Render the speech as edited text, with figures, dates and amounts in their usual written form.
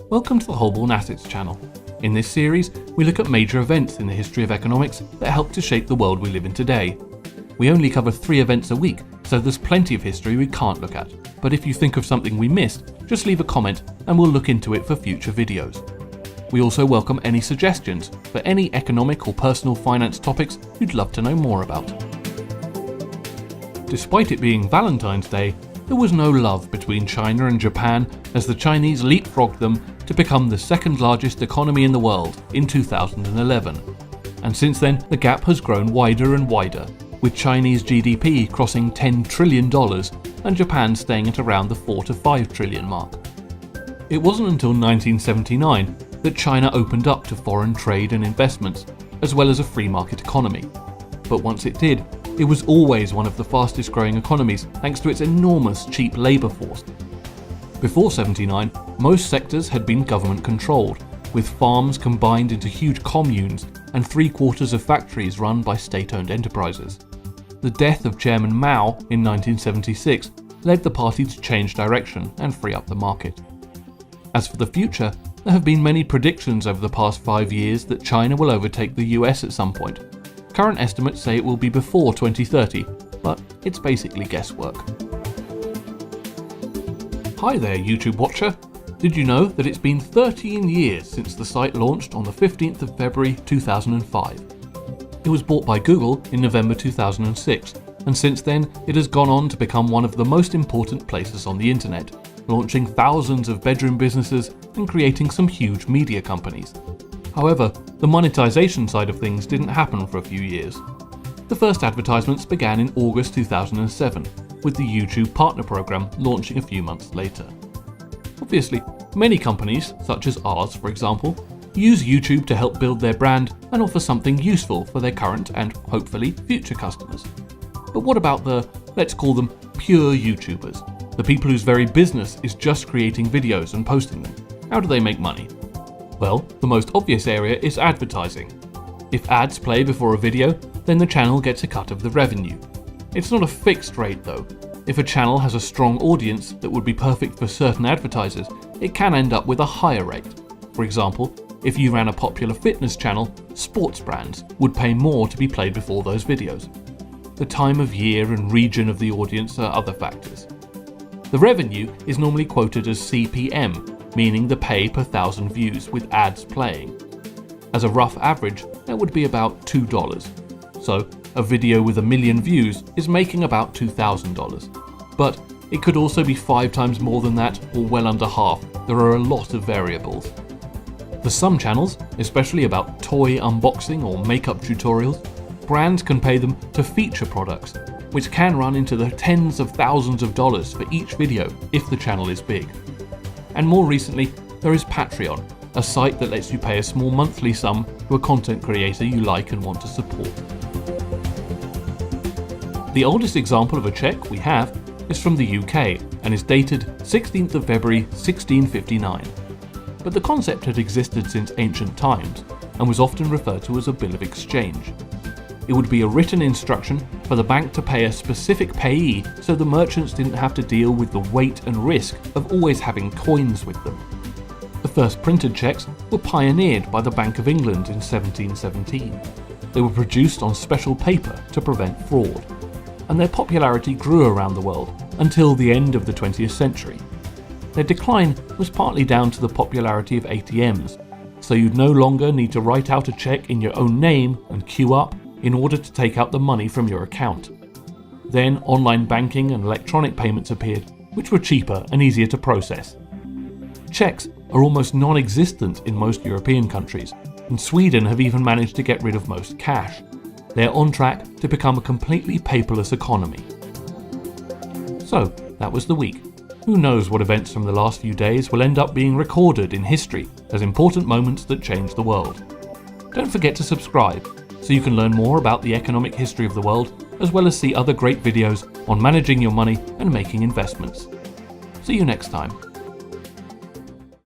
Welcome to the Holborn Assets channel. In this series, we look at major events in the history of economics that help to shape the world we live in today. We only cover 3 events a week, so there's plenty of history we can't look at. But if you think of something we missed, just leave a comment and we'll look into it for future videos. We also welcome any suggestions for any economic or personal finance topics you'd love to know more about. Despite it being Valentine's Day, there was no love between China and Japan as the Chinese leapfrogged them to become the second largest economy in the world in 2011. And since then, the gap has grown wider and wider, with Chinese GDP crossing $10 trillion and Japan staying at around the 4 to 5 trillion mark. It wasn't until 1979 that China opened up to foreign trade and investments, as well as a free market economy. But once it did, it was always one of the fastest growing economies thanks to its enormous cheap labour force. Before '79, most sectors had been government controlled, with farms combined into huge communes and 3/4 of factories run by state-owned enterprises. The death of Chairman Mao in 1976 led the party to change direction and free up the market. As for the future, there have been many predictions over the past 5 years that China will overtake the US at some point. Current estimates say it will be before 2030, but it's basically guesswork. Hi there, YouTube watcher. Did you know that it's been 13 years since the site launched on the 15th of February 2005? It was bought by Google in November 2006, and since then it has gone on to become one of the most important places on the internet, launching thousands of bedroom businesses and creating some huge media companies. However, the monetization side of things didn't happen for a few years. The first advertisements began in August 2007, with the YouTube Partner Program launching a few months later. Obviously, many companies, such as ours for example, use YouTube to help build their brand and offer something useful for their current and hopefully future customers. But what about the, let's call them pure YouTubers, the people whose very business is just creating videos and posting them? How do they make money? Well, the most obvious area is advertising. If ads play before a video, then the channel gets a cut of the revenue. It's not a fixed rate though. If a channel has a strong audience that would be perfect for certain advertisers, it can end up with a higher rate. For example, if you ran a popular fitness channel, sports brands would pay more to be played before those videos. The time of year and region of the audience are other factors. The revenue is normally quoted as CPM, meaning the pay per 1,000 views with ads playing. As a rough average, that would be about $2. So, a video with 1 million views is making about $2,000. But it could also be 5 times more than that, or well under half. There are a lot of variables. For some channels, especially about toy unboxing or makeup tutorials, brands can pay them to feature products, which can run into the tens of thousands of dollars for each video if the channel is big. And more recently, there is Patreon, a site that lets you pay a small monthly sum to a content creator you like and want to support. The oldest example of a cheque we have is from the UK and is dated 16th of February 1659. But the concept had existed since ancient times and was often referred to as a bill of exchange. It would be a written instruction for the bank to pay a specific payee so the merchants didn't have to deal with the weight and risk of always having coins with them. The first printed cheques were pioneered by the Bank of England in 1717. They were produced on special paper to prevent fraud, and their popularity grew around the world until the end of the 20th century. Their decline was partly down to the popularity of ATMs, so you'd no longer need to write out a cheque in your own name and queue up in order to take out the money from your account. Then online banking and electronic payments appeared, which were cheaper and easier to process. Cheques are almost non-existent in most European countries, and Sweden have even managed to get rid of most cash. They're on track to become a completely paperless economy. So, that was the week. Who knows what events from the last few days will end up being recorded in history as important moments that changed the world. Don't forget to subscribe so you can learn more about the economic history of the world, as well as see other great videos on managing your money and making investments. See you next time.